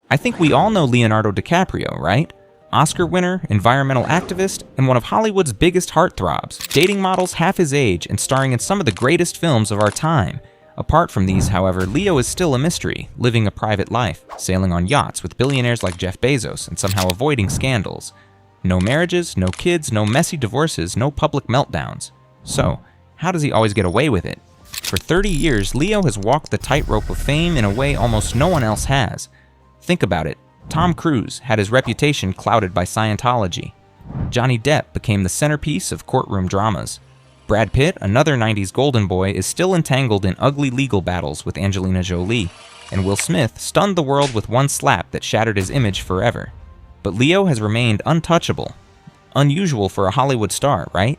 I think we all know Leonardo DiCaprio, right? Oscar winner, environmental activist, and one of Hollywood's biggest heartthrobs, dating models half his age and starring in some of the greatest films of our time. Apart from these, however, Leo is still a mystery, living a private life, sailing on yachts with billionaires like Jeff Bezos and somehow avoiding scandals. No marriages, no kids, no messy divorces, no public meltdowns. So, how does he always get away with it? For 30 years, Leo has walked the tightrope of fame in a way almost no one else has. Think about it. Tom Cruise had his reputation clouded by Scientology. Johnny Depp became the centerpiece of courtroom dramas. Brad Pitt, another 90s golden boy, is still entangled in ugly legal battles with Angelina Jolie. And Will Smith stunned the world with one slap that shattered his image forever. But Leo has remained untouchable. Unusual for a Hollywood star, right?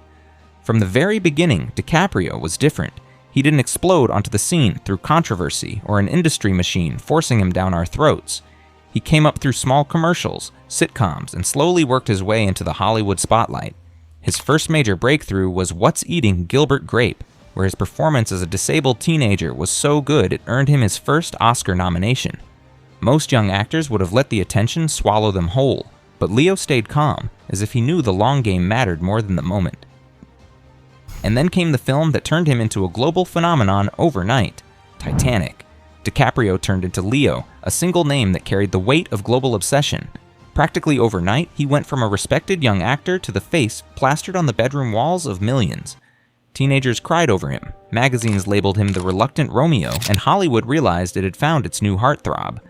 From the very beginning, DiCaprio was different. He didn't explode onto the scene through controversy or an industry machine forcing him down our throats. He came up through small commercials, sitcoms, and slowly worked his way into the Hollywood spotlight. His first major breakthrough was What's Eating Gilbert Grape, where his performance as a disabled teenager was so good it earned him his first Oscar nomination. Most young actors would have let the attention swallow them whole, but Leo stayed calm, as if he knew the long game mattered more than the moment. And then came the film that turned him into a global phenomenon overnight, Titanic. DiCaprio turned into Leo, a single name that carried the weight of global obsession. Practically overnight, he went from a respected young actor to the face plastered on the bedroom walls of millions. Teenagers cried over him, magazines labeled him the reluctant Romeo, and Hollywood realized it had found its new heartthrob.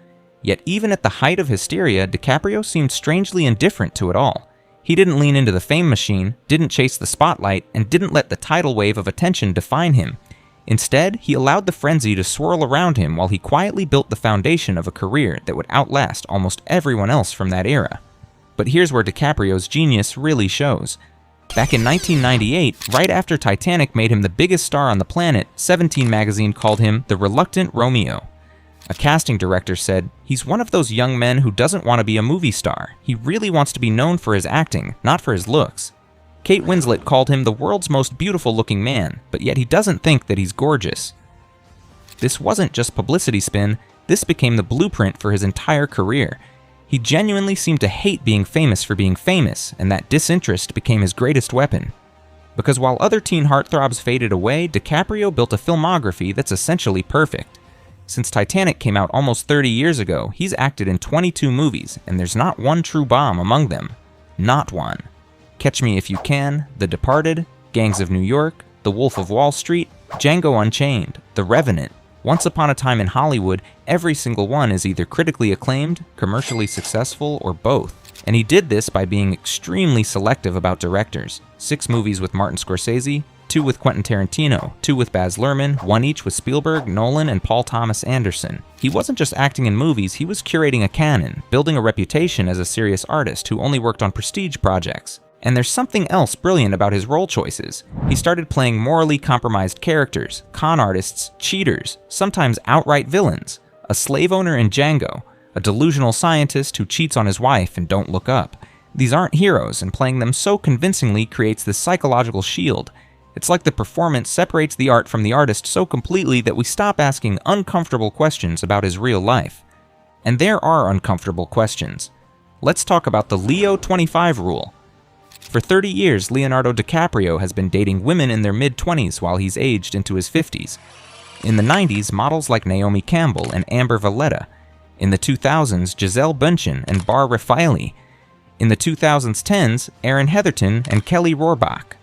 Yet even at the height of hysteria, DiCaprio seemed strangely indifferent to it all. He didn't lean into the fame machine, didn't chase the spotlight, and didn't let the tidal wave of attention define him. Instead, he allowed the frenzy to swirl around him while he quietly built the foundation of a career that would outlast almost everyone else from that era. But here's where DiCaprio's genius really shows. Back in 1998, right after Titanic made him the biggest star on the planet, 17 magazine called him the reluctant Romeo. A casting director said, "He's one of those young men who doesn't want to be a movie star. He really wants to be known for his acting, not for his looks." Kate Winslet called him the world's most beautiful-looking man, but yet he doesn't think that he's gorgeous. This wasn't just publicity spin, this became the blueprint for his entire career. He genuinely seemed to hate being famous for being famous, and that disinterest became his greatest weapon. Because while other teen heartthrobs faded away, DiCaprio built a filmography that's essentially perfect. Since Titanic came out almost 30 years ago, he's acted in 22 movies, and there's not one true bomb among them. Not one. Catch Me If You Can, The Departed, Gangs of New York, The Wolf of Wall Street, Django Unchained, The Revenant. Once Upon a Time in Hollywood, every single one is either critically acclaimed, commercially successful, or both. And he did this by being extremely selective about directors. 6 movies with Martin Scorsese, 2 with Quentin Tarantino, 2 with Baz Luhrmann, 1 each with Spielberg, Nolan, and Paul Thomas Anderson. He wasn't just acting in movies, he was curating a canon, building a reputation as a serious artist who only worked on prestige projects. And there's something else brilliant about his role choices. He started playing morally compromised characters, con artists, cheaters, sometimes outright villains, a slave owner in Django, a delusional scientist who cheats on his wife and don't look up. These aren't heroes, and playing them so convincingly creates this psychological shield. It's like the performance separates the art from the artist so completely that we stop asking uncomfortable questions about his real life. And there are uncomfortable questions. Let's talk about the Leo 25 rule. For 30 years, Leonardo DiCaprio has been dating women in their mid-20s while he's aged into his 50s. In the 90s, models like Naomi Campbell and Amber Valletta. In the 2000s, Gisele Bündchen and Bar Refaeli. In the 2010s, Erin Heatherton and Kelly Rohrbach.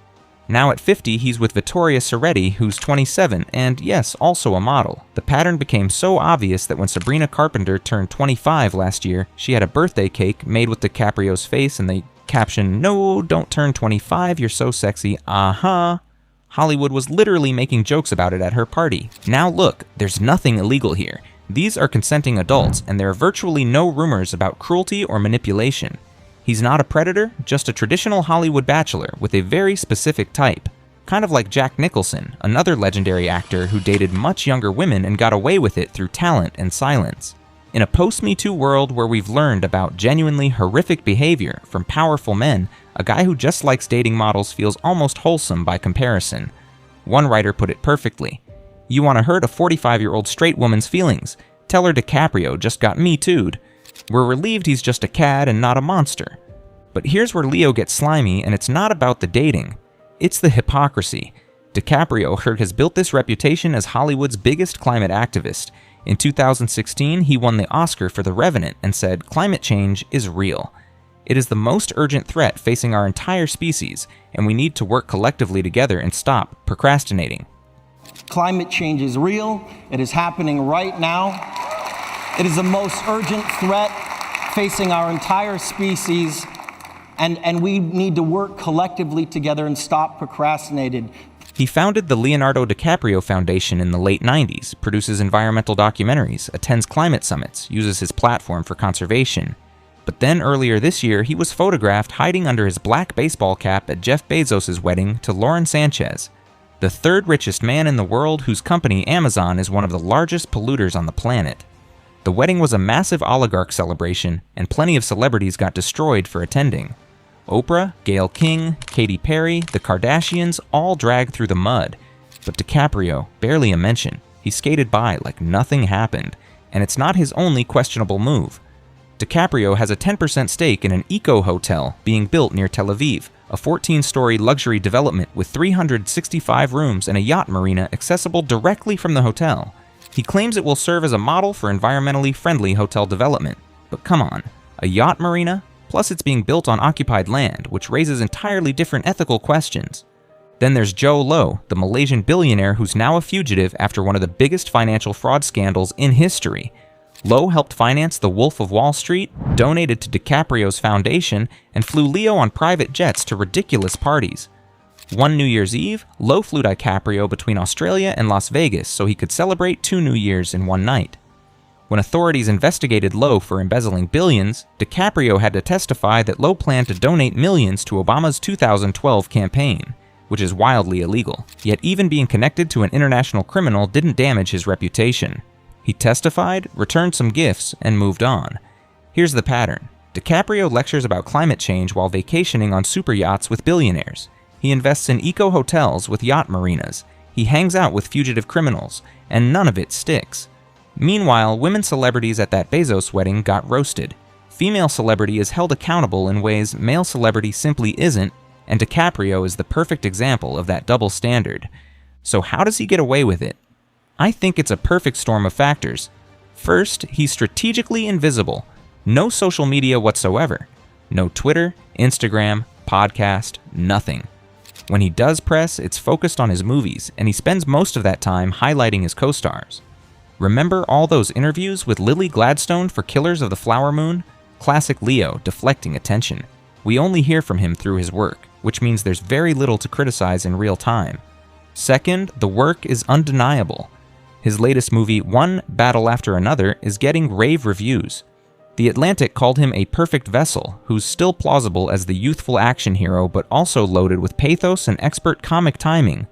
Now at 50, he's with Vittoria Soretti, who's 27, and yes, also a model. The pattern became so obvious that when Sabrina Carpenter turned 25 last year, she had a birthday cake made with DiCaprio's face and the caption, "No, don't turn 25, you're so sexy, Hollywood was literally making jokes about it at her party. Now look, there's nothing illegal here. These are consenting adults, and there are virtually no rumors about cruelty or manipulation. He's not a predator, just a traditional Hollywood bachelor with a very specific type. Kind of like Jack Nicholson, another legendary actor who dated much younger women and got away with it through talent and silence. In a post-Me Too world where we've learned about genuinely horrific behavior from powerful men, a guy who just likes dating models feels almost wholesome by comparison. One writer put it perfectly. You want to hurt a 45-year-old straight woman's feelings? Tell her DiCaprio just got Me Too'd. We're relieved he's just a cad and not a monster. But here's where Leo gets slimy, and it's not about the dating. It's the hypocrisy. DiCaprio has built this reputation as Hollywood's biggest climate activist. In 2016, he won the Oscar for The Revenant and said, "Climate change is real. It is the most urgent threat facing our entire species, and we need to work collectively together and stop procrastinating." Climate change is real. It is happening right now. It is the most urgent threat facing our entire species, and we need to work collectively together and stop procrastinating. He founded the Leonardo DiCaprio Foundation in the late 90s, produces environmental documentaries, attends climate summits, uses his platform for conservation. But then earlier this year, he was photographed hiding under his black baseball cap at Jeff Bezos' wedding to Lauren Sanchez, the third richest man in the world whose company, Amazon, is one of the largest polluters on the planet. The wedding was a massive oligarch celebration, and plenty of celebrities got destroyed for attending. Oprah, Gayle King, Katy Perry, the Kardashians all dragged through the mud. But DiCaprio, barely a mention. He skated by like nothing happened, and it's not his only questionable move. DiCaprio has a 10% stake in an eco-hotel being built near Tel Aviv, a 14-story luxury development with 365 rooms and a yacht marina accessible directly from the hotel. He claims it will serve as a model for environmentally friendly hotel development. But come on, a yacht marina? Plus it's being built on occupied land, which raises entirely different ethical questions. Then there's Joe Low, the Malaysian billionaire who's now a fugitive after one of the biggest financial fraud scandals in history. Low helped finance the Wolf of Wall Street, donated to DiCaprio's foundation, and flew Leo on private jets to ridiculous parties. One New Year's Eve, Low flew DiCaprio between Australia and Las Vegas so he could celebrate 2 New Years in one night. When authorities investigated Low for embezzling billions, DiCaprio had to testify that Low planned to donate millions to Obama's 2012 campaign, which is wildly illegal. Yet even being connected to an international criminal didn't damage his reputation. He testified, returned some gifts, and moved on. Here's the pattern. DiCaprio lectures about climate change while vacationing on super yachts with billionaires. He invests in eco-hotels with yacht marinas. He hangs out with fugitive criminals, and none of it sticks. Meanwhile, women celebrities at that Bezos wedding got roasted. Female celebrity is held accountable in ways male celebrity simply isn't, and DiCaprio is the perfect example of that double standard. So how does he get away with it? I think it's a perfect storm of factors. First, he's strategically invisible. No social media whatsoever. No Twitter, Instagram, podcast, nothing. When he does press, it's focused on his movies, and he spends most of that time highlighting his co-stars. Remember all those interviews with Lily Gladstone for Killers of the Flower Moon? Classic Leo, deflecting attention. We only hear from him through his work, which means there's very little to criticize in real time. Second, the work is undeniable. His latest movie, One Battle After Another, is getting rave reviews. The Atlantic called him a perfect vessel, who's still plausible as the youthful action hero but also loaded with pathos and expert comic timing.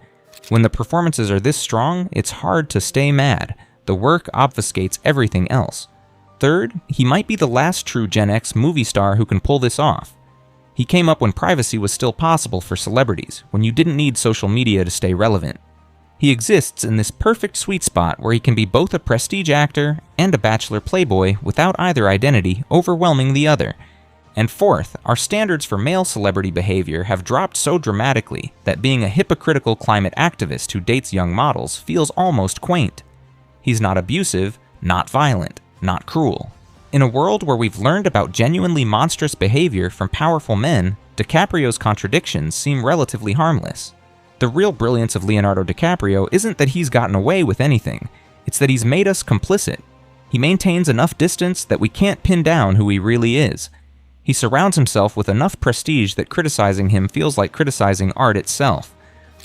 When the performances are this strong, it's hard to stay mad. The work obfuscates everything else. Third, he might be the last true Gen X movie star who can pull this off. He came up when privacy was still possible for celebrities, when you didn't need social media to stay relevant. He exists in this perfect sweet spot where he can be both a prestige actor and a bachelor playboy without either identity overwhelming the other. And fourth, our standards for male celebrity behavior have dropped so dramatically that being a hypocritical climate activist who dates young models feels almost quaint. He's not abusive, not violent, not cruel. In a world where we've learned about genuinely monstrous behavior from powerful men, DiCaprio's contradictions seem relatively harmless. The real brilliance of Leonardo DiCaprio isn't that he's gotten away with anything, it's that he's made us complicit. He maintains enough distance that we can't pin down who he really is. He surrounds himself with enough prestige that criticizing him feels like criticizing art itself.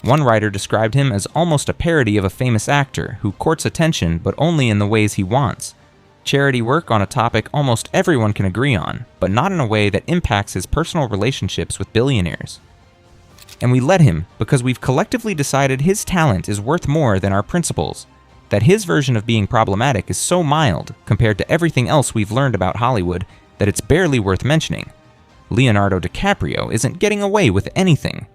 One writer described him as almost a parody of a famous actor who courts attention but only in the ways he wants. Charity work on a topic almost everyone can agree on, but not in a way that impacts his personal relationships with billionaires. And we let him because we've collectively decided his talent is worth more than our principles, that his version of being problematic is so mild compared to everything else we've learned about Hollywood that it's barely worth mentioning. Leonardo DiCaprio isn't getting away with anything.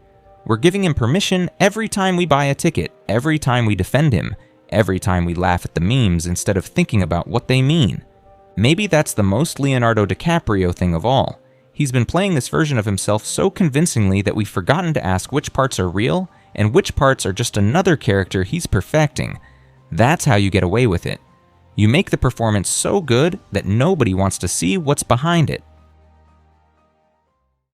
We're giving him permission every time we buy a ticket, every time we defend him, every time we laugh at the memes instead of thinking about what they mean. Maybe that's the most Leonardo DiCaprio thing of all. He's been playing this version of himself so convincingly that we've forgotten to ask which parts are real and which parts are just another character he's perfecting. That's how you get away with it. You make the performance so good that nobody wants to see what's behind it.